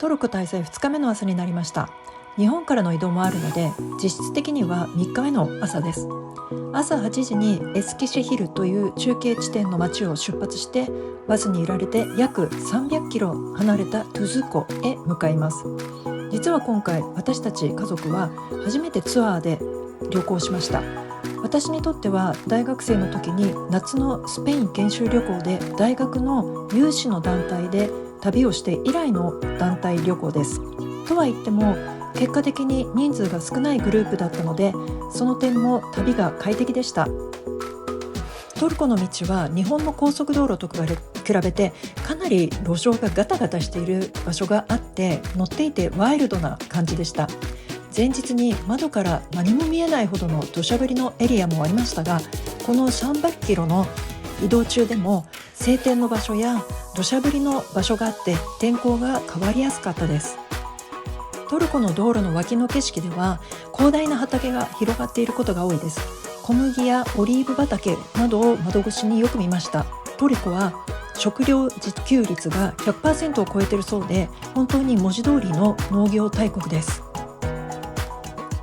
トルコ滞在2日目の朝になりました。日本からの移動もあるので実質的には3日目の朝です。朝8時にエスキシェヒルという中継地点の町を出発してバスに揺られて約300キロ離れたトゥズコへ向かいます。実は今回私たち家族は初めてツアーで旅行しました。私にとっては大学生の時に夏のスペイン研修旅行で大学の有志の団体で旅をして以来の団体旅行です。とは言っても結果的に人数が少ないグループだったのでその点も旅が快適でした。トルコの道は日本の高速道路と比べてかなり路上がガタガタしている場所があって乗っていてワイルドな感じでした。前日に窓から何も見えないほどの土砂降りのエリアもありましたが、この300キロの移動中でも晴天の場所や土砂降りの場所があって天候が変わりやすかったです。トルコの道路の脇の景色では広大な畑が広がっていることが多いです。小麦やオリーブ畑などを窓越しによく見ました。トルコは食料自給率が 100% を超えているそうで本当に文字通りの農業大国です。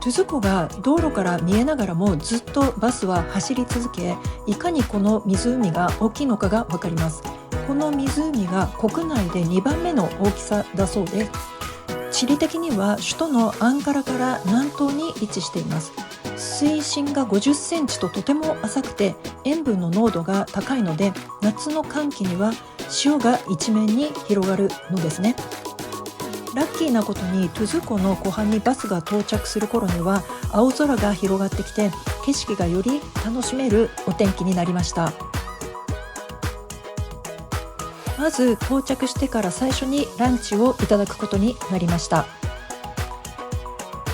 トゥズコが道路から見えながらもずっとバスは走り続け、いかにこの湖が大きいのかが分かります。この湖が国内で2番目の大きさだそうで、地理的には首都のアンカラから南東に位置しています。水深が50センチととても浅くて塩分の濃度が高いので夏の乾季には潮が一面に広がるのですね。ラッキーなことにトゥズコの湖畔にバスが到着する頃には青空が広がってきて景色がより楽しめるお天気になりました。まず到着してから最初にランチをいただくことになりました。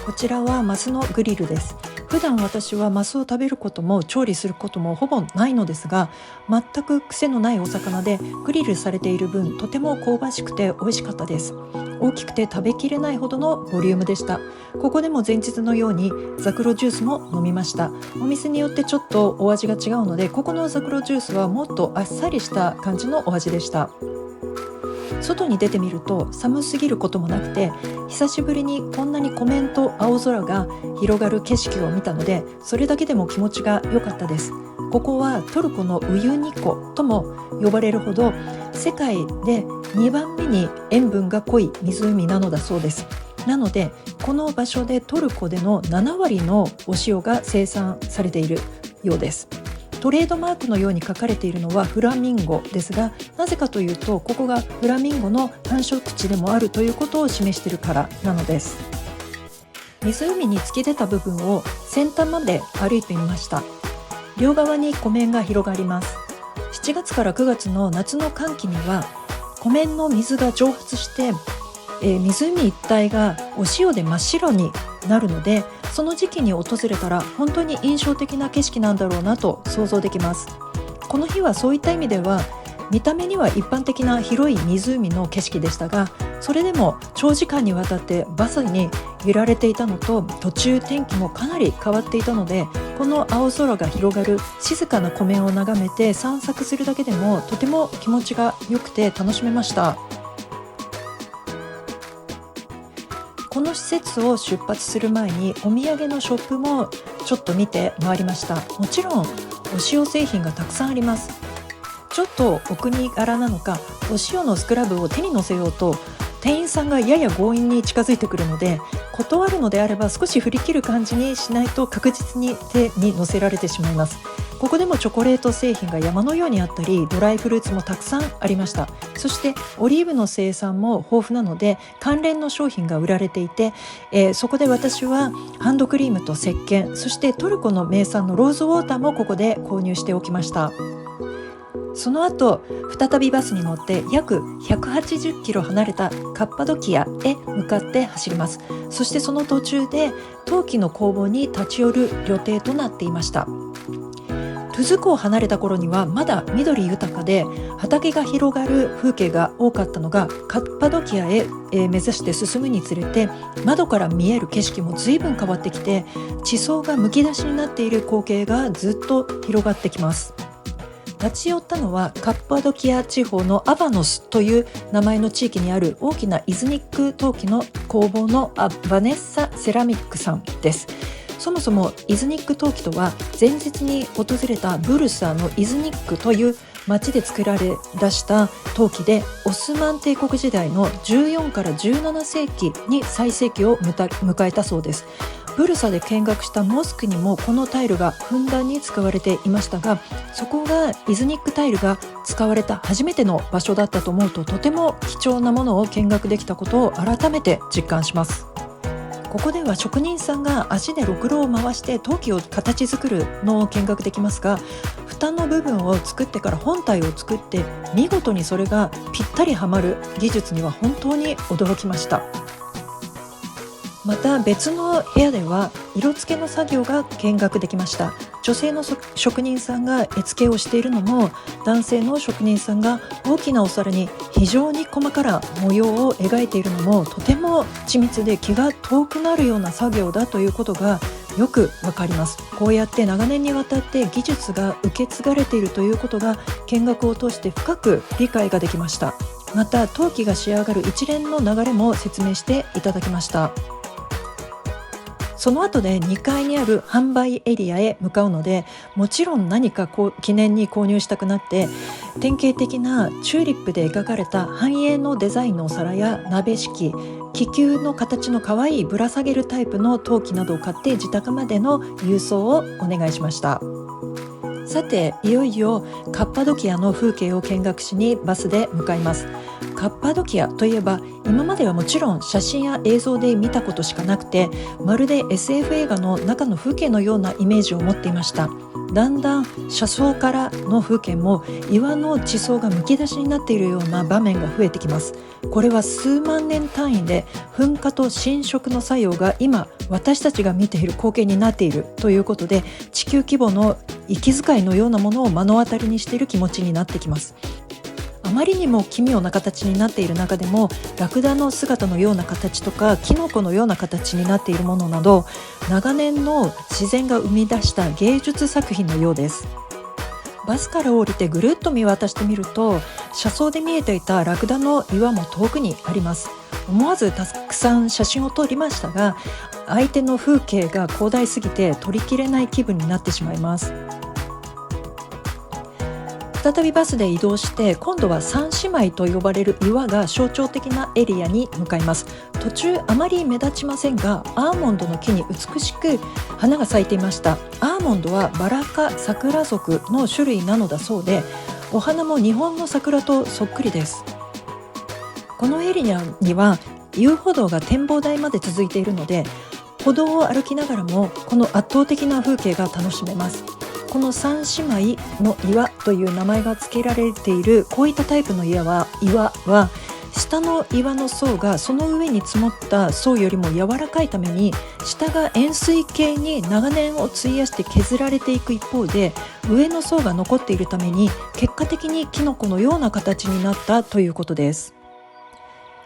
こちらはマスのグリルです。普段私はマスを食べることも調理することもほぼないのですが、全く癖のないお魚でグリルされている分とても香ばしくて美味しかったです。大きくて食べきれないほどのボリュームでした。ここでも前日のようにザクロジュースも飲みました。お店によってちょっとお味が違うのでここのザクロジュースはもっとあっさりした感じのお味でした。外に出てみると寒すぎることもなくて久しぶりにこんなに湖面と青空が広がる景色を見たのでそれだけでも気持ちが良かったです。ここはトルコのウユニ湖とも呼ばれるほど世界で2番目に塩分が濃い湖なのだそうです。なのでこの場所でトルコでの7割のお塩が生産されているようです。トレードマークのように書かれているのはフラミンゴですが、なぜかというとここがフラミンゴの繁殖地でもあるということを示しているからなのです。湖に突き出た部分を先端まで歩いてみました。両側に湖面が広がります。7月から9月の夏の乾季には湖面の水が蒸発して、湖一帯がお塩で真っ白になるのでその時期に訪れたら本当に印象的な景色なんだろうなと想像できます。この日はそういった意味では見た目には一般的な広い湖の景色でしたが、それでも長時間にわたってバスに揺られていたのと途中天気もかなり変わっていたのでこの青空が広がる静かな湖面を眺めて散策するだけでもとても気持ちが良くて楽しめました。この施設を出発する前にお土産のショップもちょっと見て回りました。もちろんお塩製品がたくさんあります。ちょっとお国柄なのかお塩のスクラブを手に乗せようと店員さんがやや強引に近づいてくるので断るのであれば少し振り切る感じにしないと確実に手に乗せられてしまいます。ここでもチョコレート製品が山のようにあったりドライフルーツもたくさんありました。そしてオリーブの生産も豊富なので関連の商品が売られていて、そこで私はハンドクリームと石鹸そしてトルコの名産のローズウォーターもここで購入しておきました。その後再びバスに乗って約180キロ離れたカッパドキアへ向かって走ります。そしてその途中で陶器の工房に立ち寄る予定となっていました。トゥズコを離れた頃にはまだ緑豊かで畑が広がる風景が多かったのがカッパドキアへ目指して進むにつれて窓から見える景色も随分変わってきて地層がむき出しになっている光景がずっと広がってきます。立ち寄ったのはカッパドキア地方のアバノスという名前の地域にある大きなイズニック陶器の工房のバネッサ・セラミックさんです。そもそもイズニック陶器とは、前日に訪れたブルサのイズニックという町で作られ出した陶器で、オスマン帝国時代の14から17世紀に最盛期を迎えたそうです。ブルサで見学したモスクにもこのタイルがふんだんに使われていましたが、そこがイズニックタイルが使われた初めての場所だったと思うと、とても貴重なものを見学できたことを改めて実感します。ここでは職人さんが足でろくろを回して陶器を形作るのを見学できますが、蓋の部分を作ってから本体を作って、見事にそれがぴったりはまる技術には本当に驚きました。また別の部屋では色付けの作業が見学できました。女性の職人さんが絵付けをしているのも、男性の職人さんが大きなお皿に非常に細かな模様を描いているのも、とても緻密で気が遠くなるような作業だということがよくわかります。こうやって長年にわたって技術が受け継がれているということが見学を通して深く理解ができました。また陶器が仕上がる一連の流れも説明していただきました。その後で2階にある販売エリアへ向かうので、もちろん何か記念に購入したくなって、典型的なチューリップで描かれた繁栄のデザインのお皿や鍋敷き、気球の形の可愛いぶら下げるタイプの陶器などを買って、自宅までの郵送をお願いしました。さて、いよいよカッパドキアの風景を見学しにバスで向かいます。カッパドキアといえば、今まではもちろん写真や映像で見たことしかなくて、まるで SF 映画の中の風景のようなイメージを持っていました。だんだん車窓からの風景も岩の地層がむき出しになっているような場面が増えてきます。これは数万年単位で噴火と侵食の作用が今私たちが見ている光景になっているということで、地球規模の息遣いのようなものを目の当たりにしている気持ちになってきます。あまりにも奇妙な形になっている中でも、ラクダの姿のような形とかキノコのような形になっているものなど、長年の自然が生み出した芸術作品のようです。バスから降りてぐるっと見渡してみると、車窓で見えていたラクダの岩も遠くにあります。思わずたくさん写真を撮りましたが、相手の風景が広大すぎて撮りきれない気分になってしまいます。再びバスで移動して、今度は三姉妹と呼ばれる岩が象徴的なエリアに向かいます。途中あまり目立ちませんが、アーモンドの木に美しく花が咲いていました。アーモンドはバラ科桜属の種類なのだそうで、お花も日本の桜とそっくりです。このエリアには遊歩道が展望台まで続いているので、歩道を歩きながらもこの圧倒的な風景が楽しめます。この三姉妹の岩という名前が付けられているこういったタイプの岩は下の岩の層がその上に積もった層よりも柔らかいために、下が円錐形に長年を費やして削られていく一方で、上の層が残っているために結果的にキノコのような形になったということです。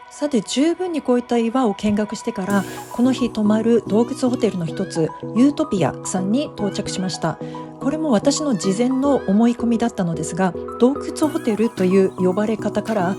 さて、十分にこういった岩を見学してから、この日泊まる洞窟ホテルの一つ、ユートピアさんに到着しました。これも私の事前の思い込みだったのですが、洞窟ホテルという呼ばれ方から、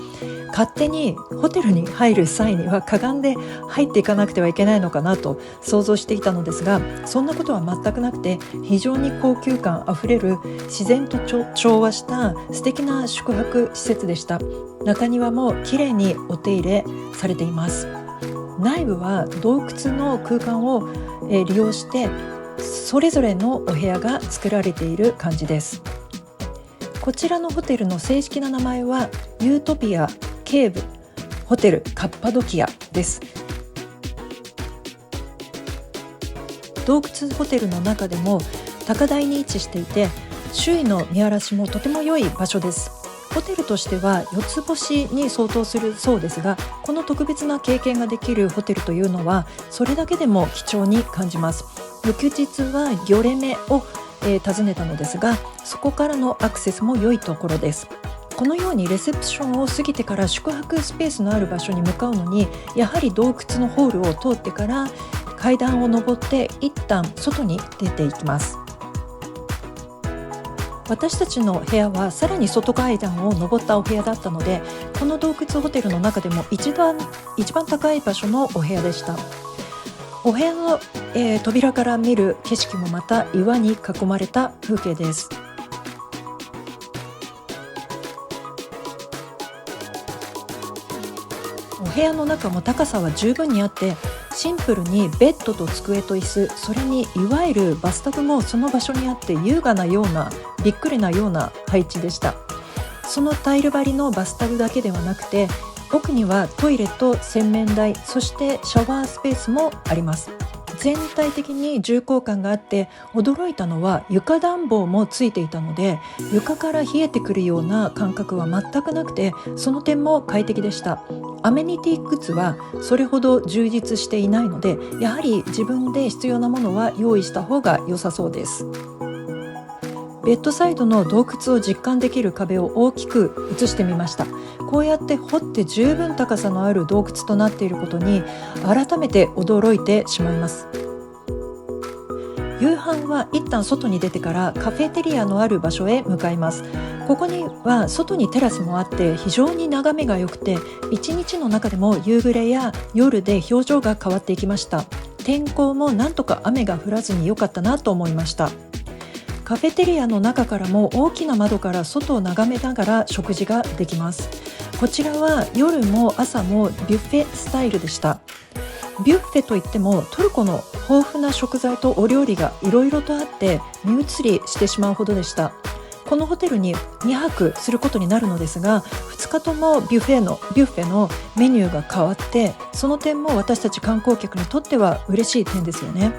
勝手にホテルに入る際にはかがんで入っていかなくてはいけないのかなと想像していたのですが、そんなことは全くなくて、非常に高級感あふれる自然と調和した素敵な宿泊施設でした。中庭もきれいにお手入れされています。内部は洞窟の空間を利用してそれぞれのお部屋が作られている感じです。こちらのホテルの正式な名前はユートピアケーブホテルカッパドキアです。洞窟ホテルの中でも高台に位置していて、周囲の見晴らしもとても良い場所です。ホテルとしては4つ星に相当するそうですが、この特別な経験ができるホテルというのはそれだけでも貴重に感じます。翌日はギョレメを、訪ねたのですが、そこからのアクセスも良いところです。このようにレセプションを過ぎてから宿泊スペースのある場所に向かうのに、やはり洞窟のホールを通ってから階段を上って一旦外に出ていきます。私たちの部屋はさらに外階段を登ったお部屋だったので、この洞窟ホテルの中でも一番高い場所のお部屋でした。お部屋の、扉から見る景色もまた岩に囲まれた風景です。お部屋の中も高さは十分にあって、シンプルにベッドと机と椅子、それにいわゆるバスタブもその場所にあって、優雅なようなびっくりなような配置でした。そのタイル張りのバスタブだけではなくて、奥にはトイレと洗面台、そしてシャワースペースもあります。全体的に重厚感があって、驚いたのは床暖房もついていたので、床から冷えてくるような感覚は全くなくて、その点も快適でした。アメニティグッズはそれほど充実していないので、やはり自分で必要なものは用意した方が良さそうです。ベッドサイドの洞窟を実感できる壁を大きく映してみました。こうやって掘って十分高さのある洞窟となっていることに改めて驚いてしまいます。夕飯は一旦外に出てからカフェテリアのある場所へ向かいます。ここには外にテラスもあって、非常に眺めが良くて、一日の中でも夕暮れや夜で表情が変わっていきました。天候もなんとか雨が降らずに良かったなと思いました。カフェテリアの中からも大きな窓から外を眺めながら食事ができます。こちらは夜も朝もビュッフェスタイルでした。ビュッフェといってもトルコの豊富な食材とお料理がいろいろとあって、目移りしてしまうほどでした。このホテルに2泊することになるのですが、2日ともビュッフェのメニューが変わって、その点も私たち観光客にとっては嬉しい点ですよね。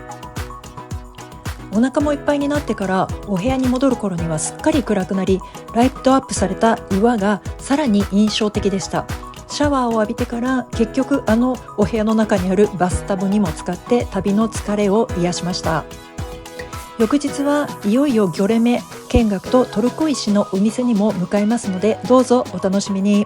お腹もいっぱいになってからお部屋に戻る頃にはすっかり暗くなり、ライトアップされた岩がさらに印象的でした。シャワーを浴びてから結局お部屋の中にあるバスタブにも使って旅の疲れを癒しました。翌日はいよいよギョレメ見学とトルコ石のお店にも向かいますので、どうぞお楽しみに。